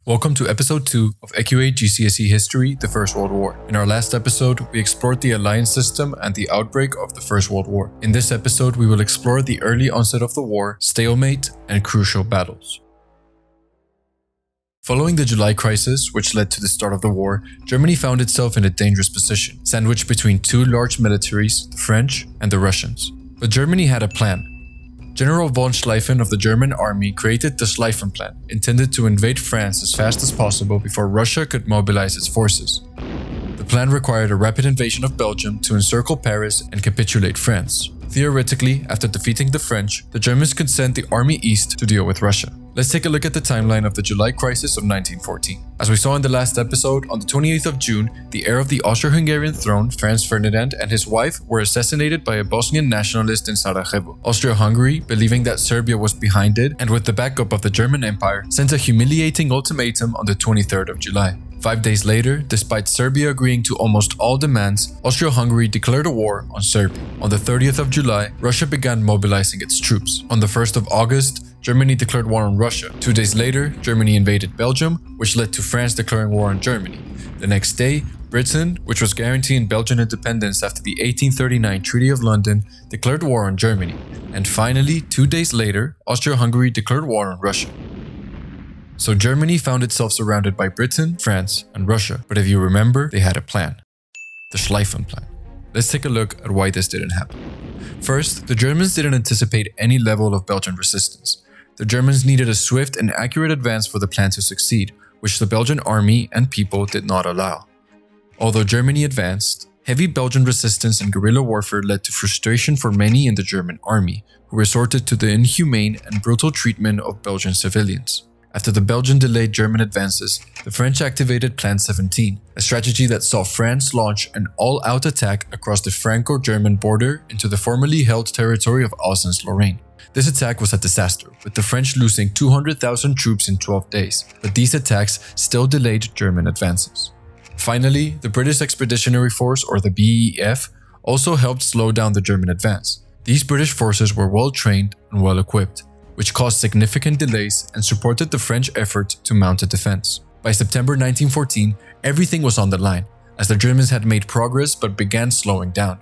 Welcome to episode 2 of EQA GCSE History, the First World War. In our last episode, we explored the alliance system and the outbreak of the First World War. In this episode, we will explore the early onset of the war, stalemate, and crucial battles. Following the July crisis, which led to the start of the war, Germany found itself in a dangerous position, sandwiched between two large militaries, the French and the Russians. But Germany had a plan. General von Schlieffen of the German army created the Schon Plan, intended to invade France as fast as possible before Russia could mobilize its forces. The plan required a rapid invasion of Belgium to encircle Paris and capitulate France. Theoretically, after defeating the French, the Germans could send the army east to deal with Russia. Let's take a look at the timeline of the July crisis of 1914. As we saw in the last episode, on the 28th of June, the heir of the Austro-Hungarian throne, Franz Ferdinand, and his wife were assassinated by a Bosnian nationalist in Sarajevo. Austria-Hungary, believing that Serbia was behind it, and with the backup of the German Empire, sent a humiliating ultimatum on the 23rd of July. 5 days later, despite Serbia agreeing to almost all demands, Austria-Hungary declared a war on Serbia. On the 30th of July, Russia began mobilizing its troops. On the 1st of August, Germany declared war on Russia. 2 days later, Germany invaded Belgium, which led to France declaring war on Germany. The next day, Britain, which was guaranteeing Belgian independence after the 1839 Treaty of London, declared war on Germany. And finally, 2 days later, Austria-Hungary declared war on Russia. So Germany found itself surrounded by Britain, France, and Russia. But if you remember, they had a plan. The Schlieffen Plan. Let's take a look at why this didn't happen. First, the Germans didn't anticipate any level of Belgian resistance. The Germans needed a swift and accurate advance for the plan to succeed, which the Belgian army and people did not allow. Although Germany advanced, heavy Belgian resistance and guerrilla warfare led to frustration for many in the German army, who resorted to the inhumane and brutal treatment of Belgian civilians. After the Belgian delayed German advances, the French activated Plan 17, a strategy that saw France launch an all-out attack across the Franco-German border into the formerly held territory of Alsace-Lorraine. This attack was a disaster, with the French losing 200,000 troops in 12 days, but these attacks still delayed German advances. Finally, the British Expeditionary Force, or the BEF, also helped slow down the German advance. These British forces were well trained and well equipped, which caused significant delays and supported the French effort to mount a defense. By September 1914, everything was on the line, as the Germans had made progress but began slowing down.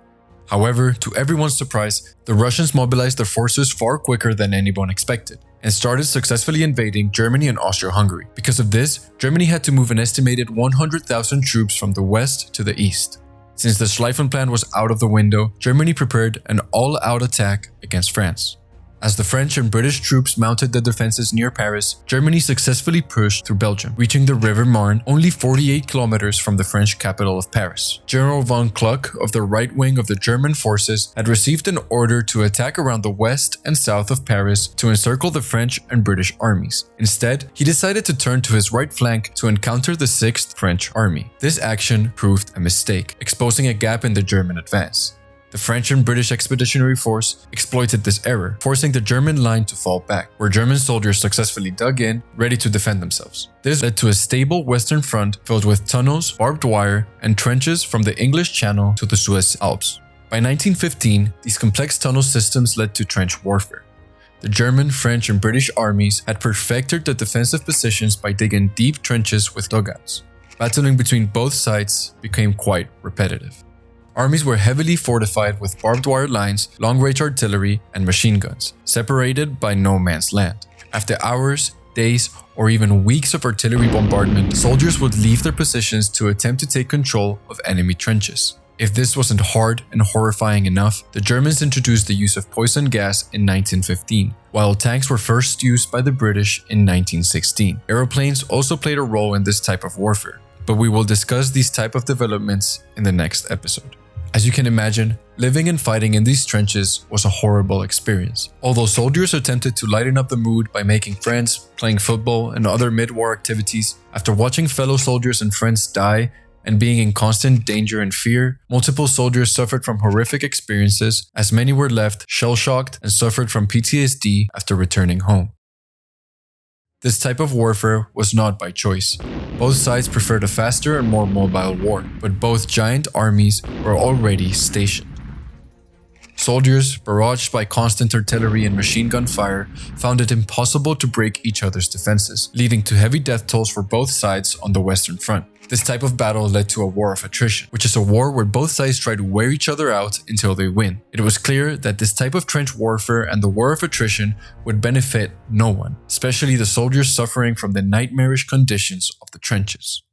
However, to everyone's surprise, the Russians mobilized their forces far quicker than anyone expected, and started successfully invading Germany and Austria-Hungary. Because of this, Germany had to move an estimated 100,000 troops from the west to the east. Since the Schlieffen Plan was out of the window, Germany prepared an all-out attack against France. As the French and British troops mounted the defenses near Paris, Germany successfully pushed through Belgium, reaching the River Marne only 48 kilometers from the French capital of Paris. General von Kluck of the right wing of the German forces had received an order to attack around the west and south of Paris to encircle the French and British armies. Instead, he decided to turn to his right flank to encounter the 6th French Army. This action proved a mistake, exposing a gap in the German advance. The French and British Expeditionary Force exploited this error, forcing the German line to fall back, where German soldiers successfully dug in, ready to defend themselves. This led to a stable western front filled with tunnels, barbed wire, and trenches from the English Channel to the Swiss Alps. By 1915, these complex tunnel systems led to trench warfare. The German, French, and British armies had perfected the defensive positions by digging deep trenches with dugouts. Battling between both sides became quite repetitive. Armies were heavily fortified with barbed wire lines, long-range artillery, and machine guns, separated by no man's land. After hours, days, or even weeks of artillery bombardment, soldiers would leave their positions to attempt to take control of enemy trenches. If this wasn't hard and horrifying enough, the Germans introduced the use of poison gas in 1915, while tanks were first used by the British in 1916. Aeroplanes also played a role in this type of warfare, but we will discuss these type of developments in the next episode. As you can imagine, living and fighting in these trenches was a horrible experience. Although soldiers attempted to lighten up the mood by making friends, playing football, and other mid-war activities, after watching fellow soldiers and friends die and being in constant danger and fear, multiple soldiers suffered from horrific experiences, as many were left shell-shocked and suffered from PTSD after returning home. This type of warfare was not by choice. Both sides preferred a faster and more mobile war, but both giant armies were already stationed. Soldiers, barraged by constant artillery and machine gun fire, found it impossible to break each other's defenses, leading to heavy death tolls for both sides on the Western Front. This type of battle led to a war of attrition, which is a war where both sides try to wear each other out until they win. It was clear that this type of trench warfare and the war of attrition would benefit no one, especially the soldiers suffering from the nightmarish conditions of the trenches.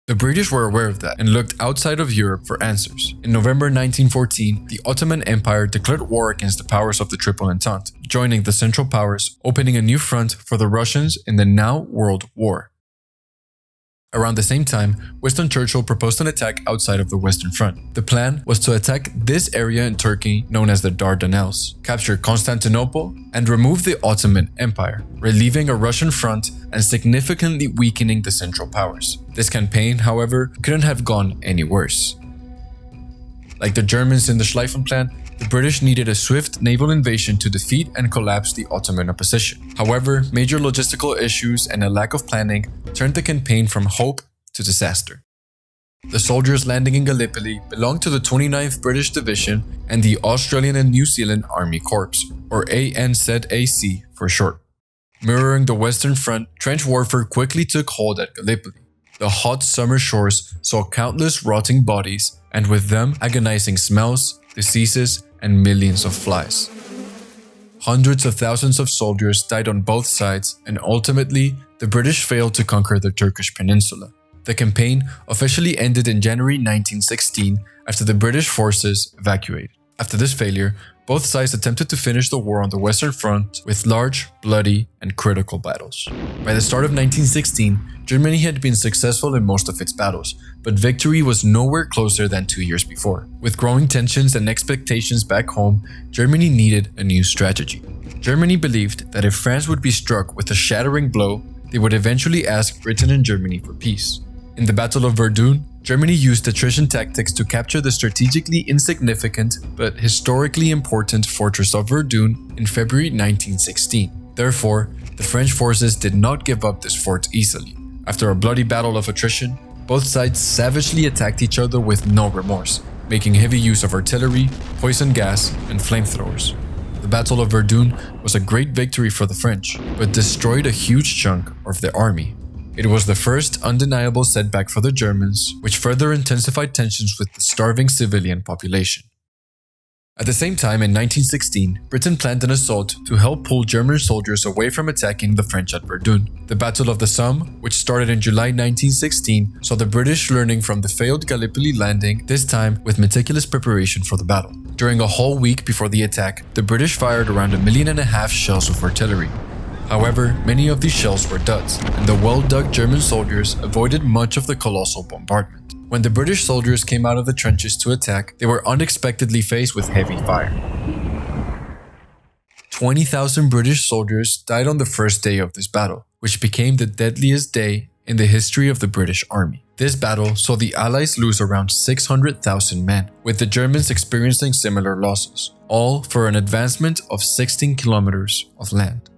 The British were aware of that and looked outside of Europe for answers. In November 1914, the Ottoman Empire declared war against the powers of the Triple Entente, joining the Central Powers, opening a new front for the Russians in the now World War. Around the same time, Winston Churchill proposed an attack outside of the Western Front. The plan was to attack this area in Turkey known as the Dardanelles, capture Constantinople, and remove the Ottoman Empire, relieving a Russian front and significantly weakening the Central Powers. This campaign, however, couldn't have gone any worse. Like the Germans in the Schon Plan, the British needed a swift naval invasion to defeat and collapse the Ottoman opposition. However, major logistical issues and a lack of planning turned the campaign from hope to disaster. The soldiers landing in Gallipoli belonged to the 29th British Division and the Australian and New Zealand Army Corps, or ANZAC for short. Mirroring the Western Front, trench warfare quickly took hold at Gallipoli. The hot summer shores saw countless rotting bodies, and with them agonizing smells, diseases, and millions of flies. Hundreds of thousands of soldiers died on both sides, and ultimately, the British failed to conquer the Turkish peninsula. The campaign officially ended in January 1916 after the British forces evacuated. After this failure, both sides attempted to finish the war on the Western Front with large, bloody, and critical battles. By the start of 1916, Germany had been successful in most of its battles, but victory was nowhere closer than 2 years before. With growing tensions and expectations back home, Germany needed a new strategy. Germany believed that if France would be struck with a shattering blow, they would eventually ask Britain and Germany for peace. In the Battle of Verdun, Germany used attrition tactics to capture the strategically insignificant but historically important fortress of Verdun in February 1916. Therefore, the French forces did not give up this fort easily. After a bloody battle of attrition, both sides savagely attacked each other with no remorse, making heavy use of artillery, poison gas, and flamethrowers. The Battle of Verdun was a great victory for the French, but destroyed a huge chunk of their army. It was the first undeniable setback for the Germans, which further intensified tensions with the starving civilian population. At the same time, in 1916, Britain planned an assault to help pull German soldiers away from attacking the French at Verdun. The Battle of the Somme, which started in July 1916, saw the British learning from the failed Gallipoli landing, this time with meticulous preparation for the battle. During a whole week before the attack, the British fired around 1.5 million shells of artillery. However, many of these shells were duds, and the well-dug German soldiers avoided much of the colossal bombardment. When the British soldiers came out of the trenches to attack, they were unexpectedly faced with heavy fire. 20,000 British soldiers died on the first day of this battle, which became the deadliest day in the history of the British Army. This battle saw the Allies lose around 600,000 men, with the Germans experiencing similar losses, all for an advancement of 16 kilometers of land.